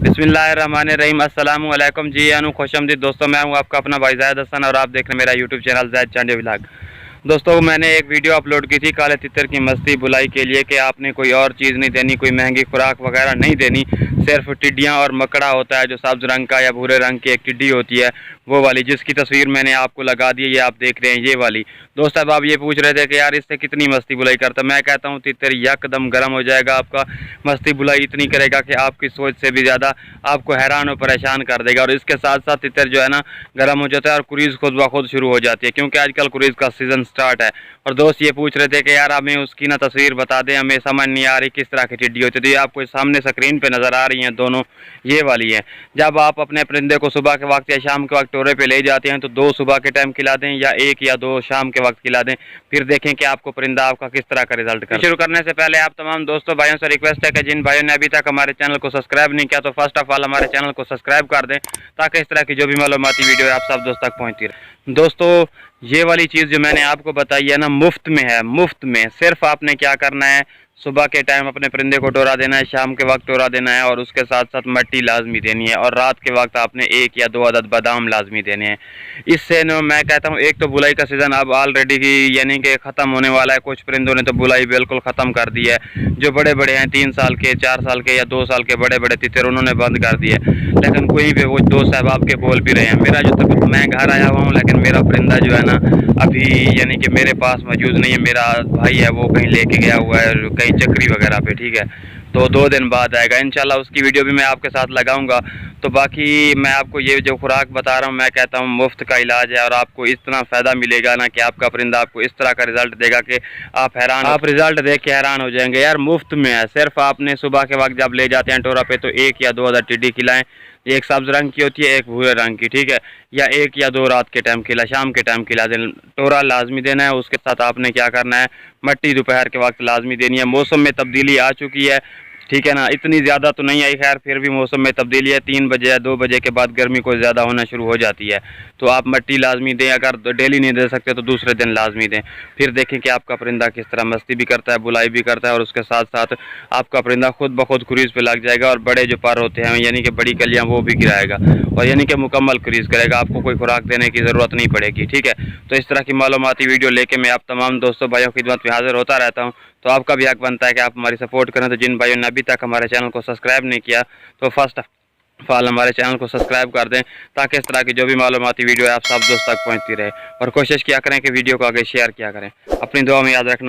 बिस्मिल्लाहिर्रहमानिर्रहीम। अस्सलाम वालेकुम जी अनु खुशमदीद दोस्तों, मैं हूं आपका अपना भाई ज़ैद हसन और आप देख रहे हैं मेरा यूट्यूब चैनल ज़ैद चांडी व्लॉग। दोस्तों, मैंने एक वीडियो अपलोड की थी काले तितर की मस्ती बुलाई के लिए कि आपने कोई और चीज़ नहीं देनी, कोई महंगी खुराक वगैरह नहीं देनी, सिर्फ टिड्डियाँ और मकड़ा होता है जो सब्ज़ रंग का या भूरे रंग की एक टिड्डी होती है, वो वाली, जिसकी तस्वीर मैंने आपको लगा दी है। ये आप देख रहे हैं ये वाली। दोस्त अब आप ये पूछ रहे थे कि यार इससे कितनी मस्ती बुलाई करता। मैं कहता हूँ तितर यकदम गर्म हो जाएगा आपका, मस्ती बुलाई इतनी करेगा कि आपकी सोच से भी ज़्यादा आपको हैरान और परेशान कर देगा। और इसके साथ साथ तितर जो है ना गर्म हो जाता है और कुरीज़ खुद ब खुद शुरू हो जाती है, क्योंकि आजकल कुरीज़ का सीज़न स्टार्ट है। और दोस्त ये पूछ रहे थे कि यार हमें उसकी ना तस्वीर बता दें, हमें समझ नहीं आ रही किस तरह की टिड्डी होती है। तो ये आपको सामने स्क्रीन पे नज़र आ रही हैं दोनों, ये वाली है। जब आप अपने परिंदे को सुबह के वक्त या शाम के वक्त टोरे पे ले जाते हैं तो 2 सुबह के टाइम खिला दें या 1 या 2 शाम के वक्त खिला दें, फिर देखें कि आपको परिंदा आपका किस तरह का रिजल्ट कर। शुरू करने से पहले आप तमाम दोस्तों भाइयों से रिक्वेस्ट है कि जिन भाइयों ने अभी तक हमारे चैनल को सब्सक्राइब नहीं किया तो फर्स्ट ऑफ ऑल हमारे चैनल को सब्सक्राइब कर दें, ताकि इस तरह की जो भी मालूमाती वीडियो है आप सब दोस्त तक पहुँचती रहे। दोस्तों, ये वाली चीज़ जो मैंने आपको बताई है ना, मुफ्त में है। मुफ्त में सिर्फ आपने क्या करना है, सुबह के टाइम अपने परिंदे को टोरा देना है, शाम के वक्त टोरा देना है और उसके साथ साथ मट्टी लाजमी देनी है, और रात के वक्त आपने 1 या 2 अदद बादाम लाजमी देने हैं। इससे न मैं कहता हूँ, एक तो बुलाई का सीज़न अब ऑलरेडी ही यानी कि ख़त्म होने वाला है। कुछ परिंदों ने तो बुलाई बिल्कुल ख़त्म कर दी है। जो बड़े बड़े हैं 3 साल के, 4 साल के या 2 साल के बड़े बड़े तितर, उन्होंने बंद कर दिया। लेकिन कोई भी वो दोस्त साहब आपके बोल भी रहे हैं। मेरा जो तक मैं घर आया हुआ हूँ, लेकिन मेरा परिंदा जो है ना अभी यानी कि मेरे पास मौजूद नहीं है। मेरा भाई है वो कहीं लेके गया हुआ है, कहीं चक्री वगैरह पे, ठीक है। तो 2 दिन बाद आएगा इंशाल्लाह, उसकी वीडियो भी मैं आपके साथ लगाऊंगा। तो बाकी मैं आपको ये जो खुराक बता रहा हूँ, मैं कहता हूँ मुफ्त का इलाज है और आपको इतना फ़ायदा मिलेगा ना कि आपका परिंदा आपको इस तरह का रिज़ल्ट देगा कि आप रिज़ल्ट देख के हैरान हो जाएंगे। यार मुफ्त में है। सिर्फ आपने सुबह के वक्त जब ले जाते हैं टोरा पे तो 1 या 2 अदद टिड्डी खिलाएँ। एक सब्ज़ रंग की होती है, एक भूरे रंग की, ठीक है। या 1 या 2 रात के टाइम खिला, शाम के टाइम खिला दें। टोरा लाजमी देना है। उसके साथ आपने क्या करना है, मट्टी दोपहर के वक्त लाजमी देनी है। मौसम में तब्दीली आ चुकी है, ठीक है ना, इतनी ज़्यादा तो नहीं आई, खैर फिर भी मौसम में तब्दीली है। 3 बजे या 2 बजे के बाद गर्मी को ज़्यादा होना शुरू हो जाती है, तो आप मट्टी लाजमी दें। अगर डेली नहीं दे सकते तो दूसरे दिन लाजमी दें। फिर देखें कि आपका परिंदा किस तरह मस्ती भी करता है, बुलाई भी करता है, और उसके साथ साथ आपका परिंदा खुद ब खुद क्रीज़ पे लग जाएगा और बड़े जो पर होते हैं यानी कि बड़ी कलियाँ वो भी गिराएगा और यानी कि मुकम्मल क्रीज़ करेगा। आपको कोई खुराक देने की ज़रूरत नहीं पड़ेगी, ठीक है। तो इस तरह की मालूमाती वीडियो लेके मैं आप तमाम दोस्तों भाइयों की खिदमत में हाजिर होता रहता हूँ। तो आपका भी हक बनता है कि आप हमारी सपोर्ट करें। तो जिन भाइयों ने अभी तक हमारे चैनल को सब्सक्राइब नहीं किया तो फर्स्ट ऑफ ऑल हमारे चैनल को सब्सक्राइब कर दें, ताकि इस तरह की जो भी मालूमाती वीडियो है आप सब दोस्त तक पहुंचती रहे। और कोशिश किया करें कि वीडियो को आगे शेयर किया करें। अपनी दुआ में याद रखना।